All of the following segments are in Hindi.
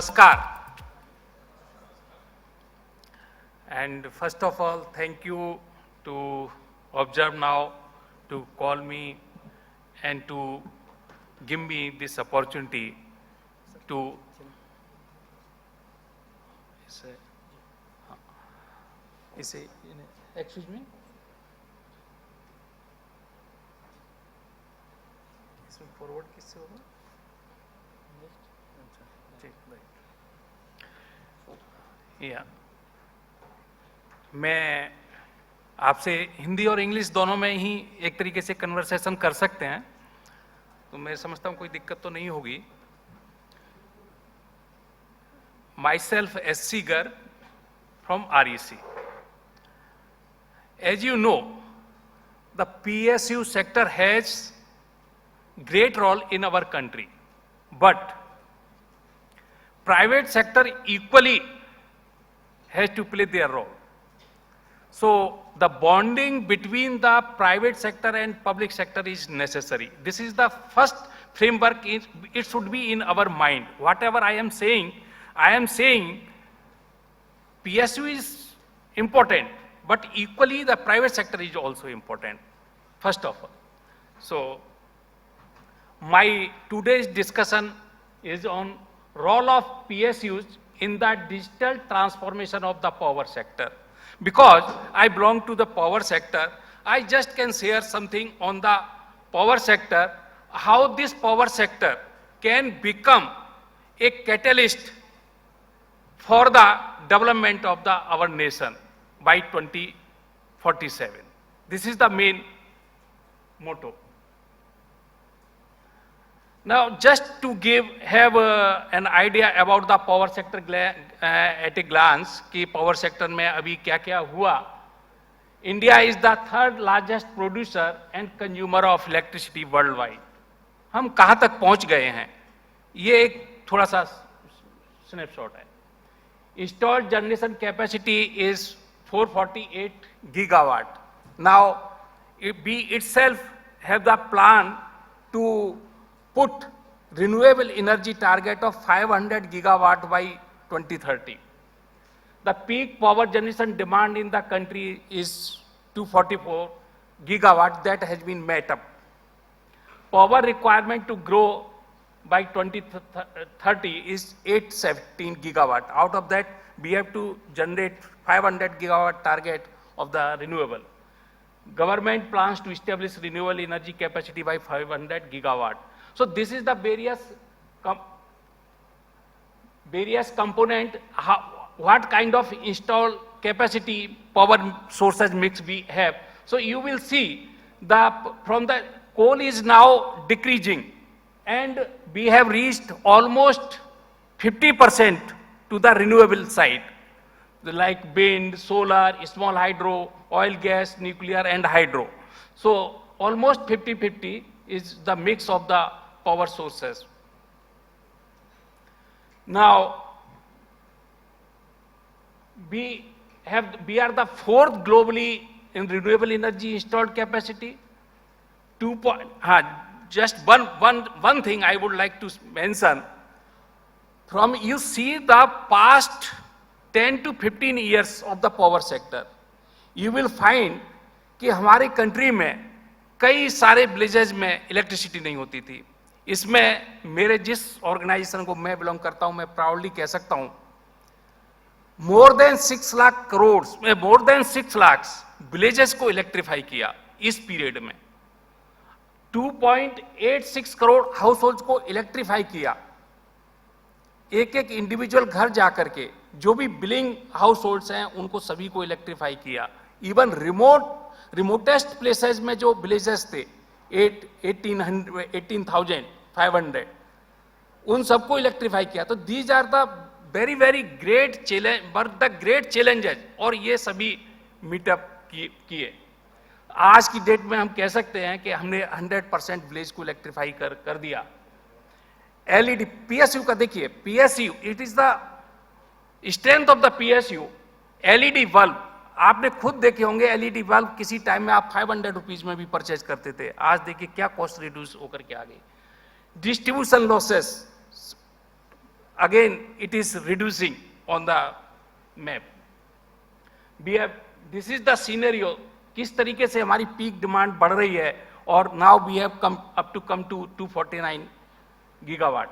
Namaskar. And first of all, thank you to Observe Now to call me and to give me this opportunity to excuse me. इसमें फॉरवर्ड किससे होगा? या मैं आपसे हिंदी और इंग्लिश दोनों में ही एक तरीके से कन्वर्सेशन कर सकते हैं, तो मैं समझता हूं कोई दिक्कत तो नहीं होगी. Myself S.C. Garg from REC. As you know, the PSU sector has great role in our country, but private sector equally has to play their role. So the bonding between the private sector and public sector is necessary. This is the first framework. It should be in our mind. Whatever I am saying PSU is important, but equally the private sector is also important, first of all. So my today's discussion is on role of PSUs in the digital transformation of the power sector. Because I belong to the power sector, I just can share something on the power sector, how this power sector can become a catalyst for the development of our nation by 2047. This is the main motto. Now, just to have an idea about the power sector at a glance, कि power sector में अभी क्या-क्या हुआ. India is the third largest producer and consumer of electricity worldwide. हम कहाँ तक पहुँच गए हैं? ये एक थोड़ा सा snapshot है. Installed generation capacity is 448 gigawatt. Now, we itself have the plan to put renewable energy target of 500 gigawatt by 2030. The peak power generation demand in the country is 244 gigawatt that has been met up. Power requirement to grow by 2030 is 817 gigawatt. Out of that, we have to generate 500 gigawatt target of the renewable. Government plans to establish renewable energy capacity by 500 gigawatt. So this is the various component, what kind of installed capacity power sources mix we have. So you will see from the coal is now decreasing, and we have reached almost 50% to the renewable side, like wind, solar, small hydro, oil, gas, nuclear, and hydro. So almost 50-50 is the mix of the power sources. Now, we are the fourth globally in renewable energy installed capacity. Just one thing I would like to mention. From you see the past 10 to 15 years of the power sector, you will find कि हमारे कंट्री में कई सारे विलेजेस में इलेक्ट्रिसिटी नहीं होती थी. इसमें मेरे जिस ऑर्गेनाइजेशन को मैं बिलोंग करता हूं, मैं प्राउडली कह सकता हूं, more than 6 लाख विलेजेस को इलेक्ट्रीफाई किया इस पीरियड में. 2.86 करोड़ हाउस होल्ड को इलेक्ट्रीफाई किया. एक इंडिविजुअल घर जाकर के जो भी बिलिंग हाउस होल्ड्स हैं उनको सभी को इलेक्ट्रीफाई किया. इवन रिमोटेस्ट प्लेसेस में जो विलेजेस थे 18,500 उन सबको इलेक्ट्रीफाई किया. तो these are the very great challenges, और ये सभी मीटअप किए. आज की डेट में हम कह सकते हैं कि हमने 100% विलेज को इलेक्ट्रीफाई कर दिया. एलईडी पीएसयू का देखिए, PSU it is the strength of the PSU. LED bulb आपने खुद देखे होंगे, एलईडी बल्ब किसी टाइम में आप 500 रुपीज में भी परचेज करते थे. आज देखिए क्या कॉस्ट रिड्यूस होकर के आ गई. Distribution losses again it is reducing on the map. This is the scenario, किस तरीके से हमारी पीक डिमांड बढ़ रही है, और now we have come to 249 gigawatt.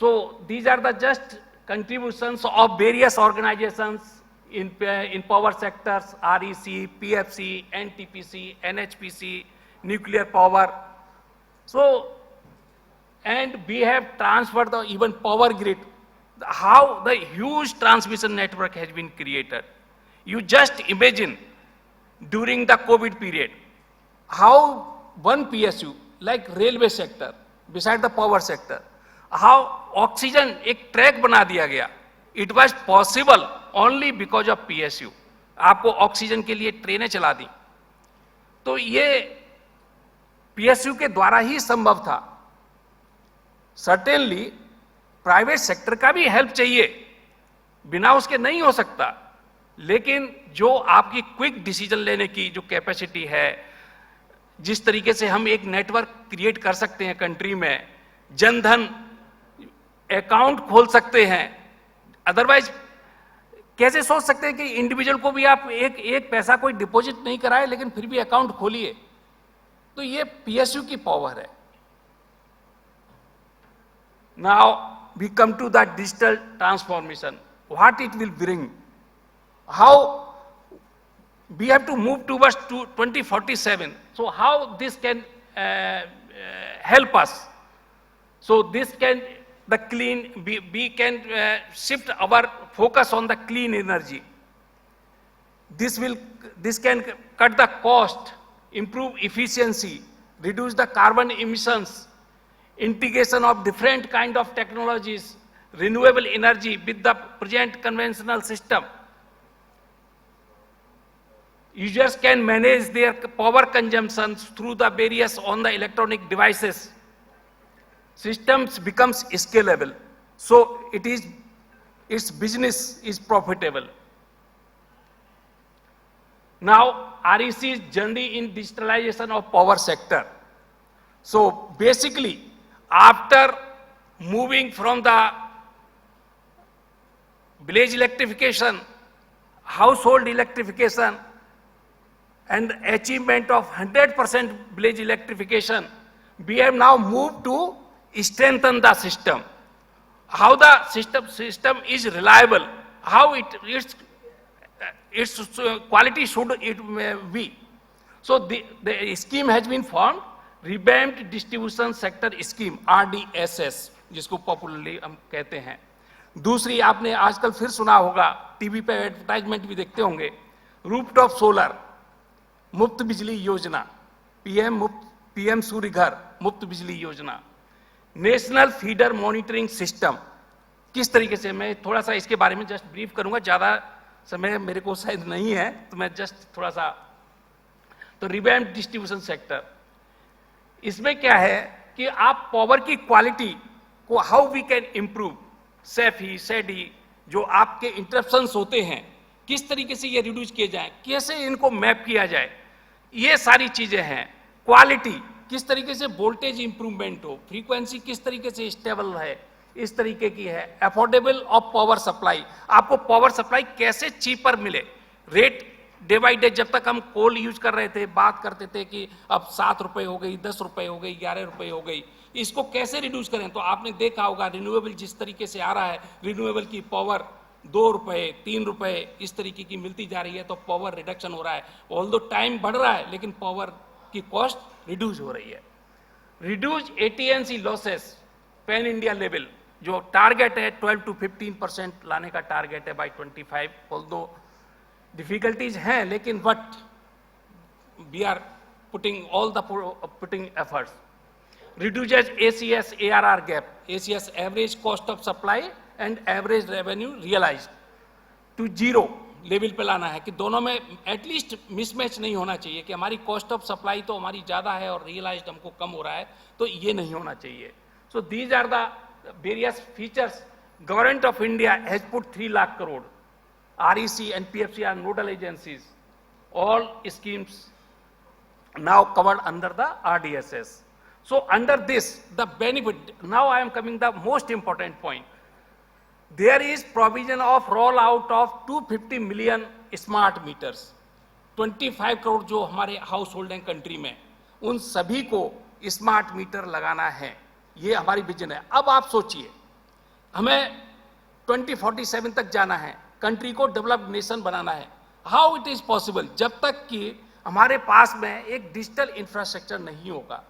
So these are the just contributions of various organizations in power sectors: REC, PFC, NTPC, NHPC, nuclear power. So, and we have transferred the even power grid, how the huge transmission network has been created. You just imagine during the COVID period, how one PSU like railway sector, beside the power sector, how oxygen एक ट्रैक बना दिया गया. It was possible only because of PSU. आपको ऑक्सीजन के लिए ट्रेनें चला दी. तो ये PSU के द्वारा ही संभव था. सर्टेनली प्राइवेट सेक्टर का भी हेल्प चाहिए, बिना उसके नहीं हो सकता. लेकिन जो आपकी क्विक डिसीजन लेने की जो कैपेसिटी है, जिस तरीके से हम एक नेटवर्क क्रिएट कर सकते हैं कंट्री में, जनधन अकाउंट खोल सकते हैं. अदरवाइज कैसे सोच सकते हैं कि इंडिविजुअल को भी आप एक पैसा कोई डिपॉजिट नहीं कराए लेकिन फिर भी अकाउंट खोलिए. तो ये PSU की पावर है. Now we come to the digital transformation, what it will bring, how we have to move towards 2047. So how this can help us. So this can the clean, we can shift our focus on the clean energy. This can cut the cost, improve efficiency, reduce the carbon emissions, integration of different kind of technologies, renewable energy with the present conventional system. Users can manage their power consumptions through the various on the electronic devices. Systems becomes scalable, so its business is profitable. Now, REC's journey in digitalization of power sector. So basically, after moving from the village electrification, household electrification, and achievement of 100% village electrification, we have now moved to strengthen the system. How the system is reliable, how its quality should it be. So the scheme has been formed, revamped distribution sector scheme, RDSS, जिसको पॉपुलरली हम कहते हैं. दूसरी आपने आजकल फिर सुना होगा, टीवी पे एडवर्टाइजमेंट भी देखते होंगे, रूफटॉप सोलर मुफ्त बिजली योजना, पीएम सूर्य घर मुफ्त बिजली योजना, नेशनल फीडर मॉनिटरिंग सिस्टम. किस तरीके से, मैं थोड़ा सा इसके बारे में जस्ट ब्रीफ करूंगा, ज्यादा समय मेरे को शायद नहीं है, तो मैं जस्ट थोड़ा सा. तो रिवैम्प्ड डिस्ट्रीब्यूशन सेक्टर, इसमें क्या है कि आप पावर की क्वालिटी को हाउ वी कैन इंप्रूव, सेडी जो आपके इंटरप्शंस होते हैं, किस तरीके से ये रिड्यूस किए जाएं, कैसे इनको मैप किया जाए, ये सारी चीजें हैं. क्वालिटी, किस तरीके से वोल्टेज इंप्रूवमेंट हो, फ्रीक्वेंसी किस तरीके से स्टेबल है, इस तरीके की है. अफोर्डेबल ऑफ पावर सप्लाई, आपको पावर सप्लाई कैसे चीपर मिले. रेट डे बाई डे, जब तक हम कोल यूज कर रहे थे, बात करते थे कि अब 7 रुपए हो गई, 10 रुपए हो गई, 11 रुपए हो गई, इसको कैसे रिड्यूस करें. तो आपने देखा होगा रिन्यूएबल जिस तरीके से आ रहा है, रिन्यूएबल की पावर 2 रुपए 3 रुपए इस तरीके की मिलती जा रही है, तो पावर रिडक्शन हो रहा है. ऑल्दो टाइम बढ़ रहा है लेकिन पावर की कॉस्ट रिड्यूस हो रही है. Reduce AT&C losses pan India level, जो टारगेट है 12 to 15% लाने का टारगेट है बाय 25. ऑल्दो डिफिकल्टीज हैं, लेकिन but we are putting all the putting efforts. Reduces ACS ARR गैप, ACS average cost of supply and average revenue realize to 0 level पे लाना है, कि दोनों में एटलीस्ट मिसमैच नहीं होना चाहिए, कि हमारी कॉस्ट ऑफ सप्लाई तो हमारी ज़्यादा है और रियलाइज्ड हमको कम हो रहा है, तो ये नहीं होना चाहिए. So these are the various features. Government of India has put 3 lakh crore. REC and PFC are nodal agencies. All schemes now covered under the RDSS. So under this, the benefit, now I am coming the most important point. There is provision of rollout of 250 million smart meters. 25 crore जो हमारे हाउस होल्ड हैं कंट्री में, उन सभी को स्मार्ट मीटर लगाना है, ये हमारी विजन है। अब आप सोचिए, हमें 2047 तक जाना है, कंट्री को डेवलप्ड नेशन बनाना है। How it is possible? जब तक कि हमारे पास में एक डिजिटल इंफ्रास्ट्रक्चर नहीं होगा।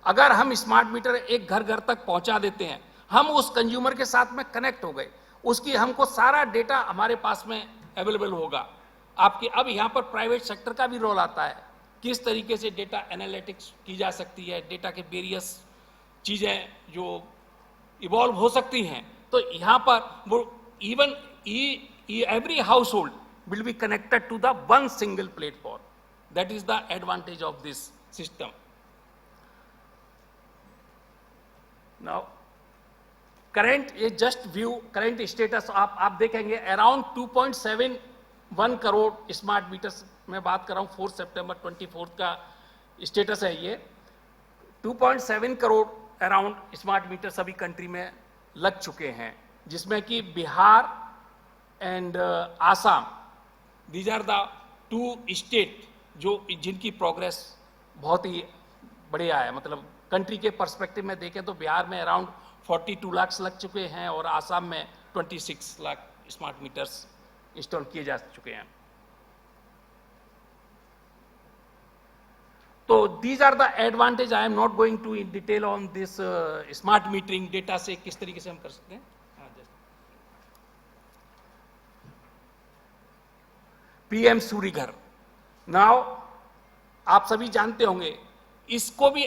अगर हम स्मार्ट मीटर एक घर घर तक पहुंचा देते हैं, हम उस कंज्यूमर के साथ में कनेक्ट हो गए, उसकी हमको सारा डेटा हमारे पास में अवेलेबल होगा। आपके अब यहाँ पर प्राइवेट सेक्टर का भी रोल आता है, किस तरीके से डेटा एनालिटिक्स की जा सकती है, डेटा के वेरियस चीजें जो इवॉल्व हो सकती हैं। तो यहाँ पर वो even every household will be connected to the one single platform. That is the advantage of this system. Now current, ये जस्ट व्यू करंट स्टेटस आप देखेंगे, अराउंड 2.71 करोड़ स्मार्ट मीटर्स मैं बात कर रहा हूं, 4 सितंबर 24 का स्टेटस है ये। 2.7 करोड़ अराउंड स्मार्ट मीटर्स अभी कंट्री में लग चुके हैं, जिसमें कि Bihar and Assam, these are the 2 state जो जिनकी प्रोग्रेस बहुत ही बढ़िया है। मतलब कंट्री के पर्सपेक्टिव में देखें तो बिहार में अराउंड 42 लाख लग चुके हैं और आसाम में 26 लाख स्मार्ट मीटर्स इंस्टॉल किए जा चुके हैं। तो these are the advantage. I am not going to in detail on this smart metering data से किस तरीके से हम कर सकते हैं। पीएम सूर्य घर, नाउ आप सभी जानते होंगे, इसको भी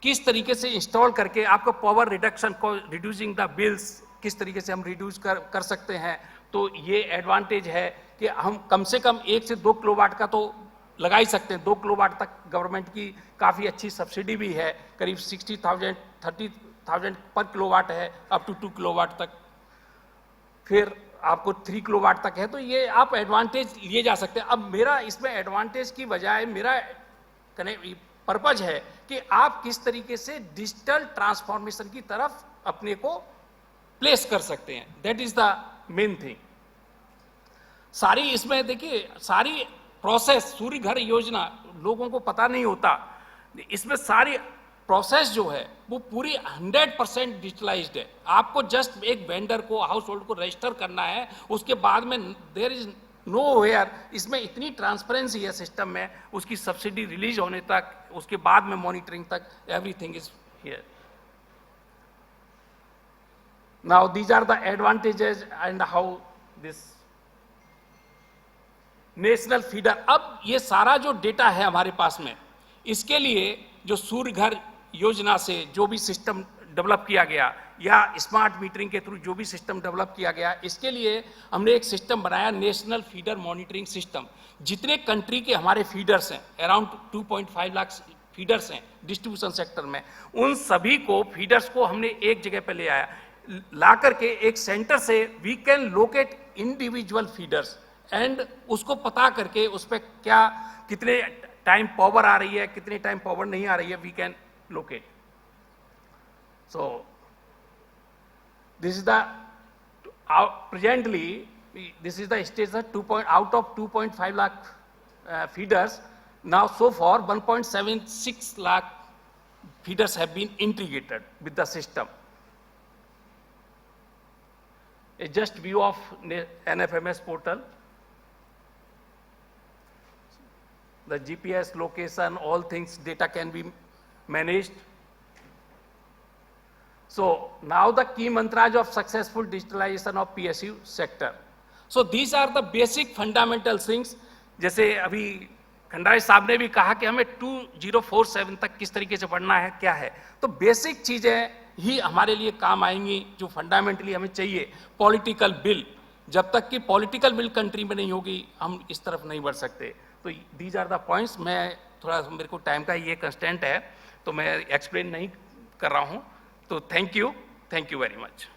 किस तरीके से इंस्टॉल करके आपको पावर रिडक्शन को, रिड्यूसिंग द बिल्स, किस तरीके से हम रिड्यूस कर सकते हैं। तो ये एडवांटेज है कि हम कम से कम 1 से 2 किलोवाट का तो लगा ही सकते हैं। 2 किलोवाट तक गवर्नमेंट की काफ़ी अच्छी सब्सिडी भी है, करीब 60,000 30,000 पर किलोवाट है, अप टू 2 किलोवाट तक। फिर आपको 3 किलोवाट तक है, तो ये आप एडवांटेज लिए जा सकते हैं। अब मेरा इसमें एडवांटेज की बजाय मेरा पर्पज है कि आप किस तरीके से डिजिटल ट्रांसफॉर्मेशन की तरफ अपने को प्लेस कर सकते हैं। That is the main thing. सारी इसमें देखिए, सारी प्रोसेस, सूर्य घर योजना लोगों को पता नहीं होता, इसमें सारी प्रोसेस जो है वो पूरी 100% डिजिटलाइज्ड है। आपको जस्ट एक वेंडर को, हाउस होल्ड को रजिस्टर करना है, उसके बाद में देयर इज नो वेयर, इसमें इतनी ट्रांसपेरेंसी है सिस्टम में, उसकी सब्सिडी रिलीज होने तक, उसके बाद में मॉनिटरिंग तक, everything is here. Now these are the advantages and how this national feeder. अब ये सारा जो डेटा है हमारे पास में, इसके लिए जो सूर्य घर योजना से जो भी सिस्टम डेवलप किया गया या स्मार्ट मीटरिंग के थ्रू जो भी सिस्टम डेवलप किया गया, इसके लिए हमने एक सिस्टम बनाया, नेशनल फीडर मॉनिटरिंग सिस्टम। जितने कंट्री के हमारे फीडर्स हैं, अराउंड 2.5 लाख फीडर्स हैं डिस्ट्रीब्यूशन सेक्टर में, उन सभी को फीडर्स को हमने एक जगह पे ले आया, ला करके एक सेंटर से we can locate individual feeders and उसको पता करके उस पर क्या, कितने टाइम पावर आ रही है, कितने टाइम पावर नहीं आ रही है, we can locate. So this is the presently this is the stage that out of 2.5 lakh feeders, now so far 1.76 lakh feeders have been integrated with the system. A just view of NFMS portal, the GPS location, all things, data can be managed. So now the key mantras of successful digitalization of PSU sector. So these are the basic fundamental things. जैसे अभी खंडारी साहब ने भी कहा कि हमें 2047 तक किस तरीके से बढ़ना है, क्या है, तो बेसिक चीजें ही हमारे लिए काम आएंगी जो फंडामेंटली हमें चाहिए। पॉलिटिकल विल, जब तक कि पॉलिटिकल विल कंट्री में नहीं होगी, हम इस तरफ नहीं बढ़ सकते। तो दीज आर द पॉइंट्स। मैं थोड़ा, मेरे को टाइम का ये कंस्टेंट है तो मैं एक्सप्लेन नहीं कर रहा हूँ। तो थैंक यू वेरी मच।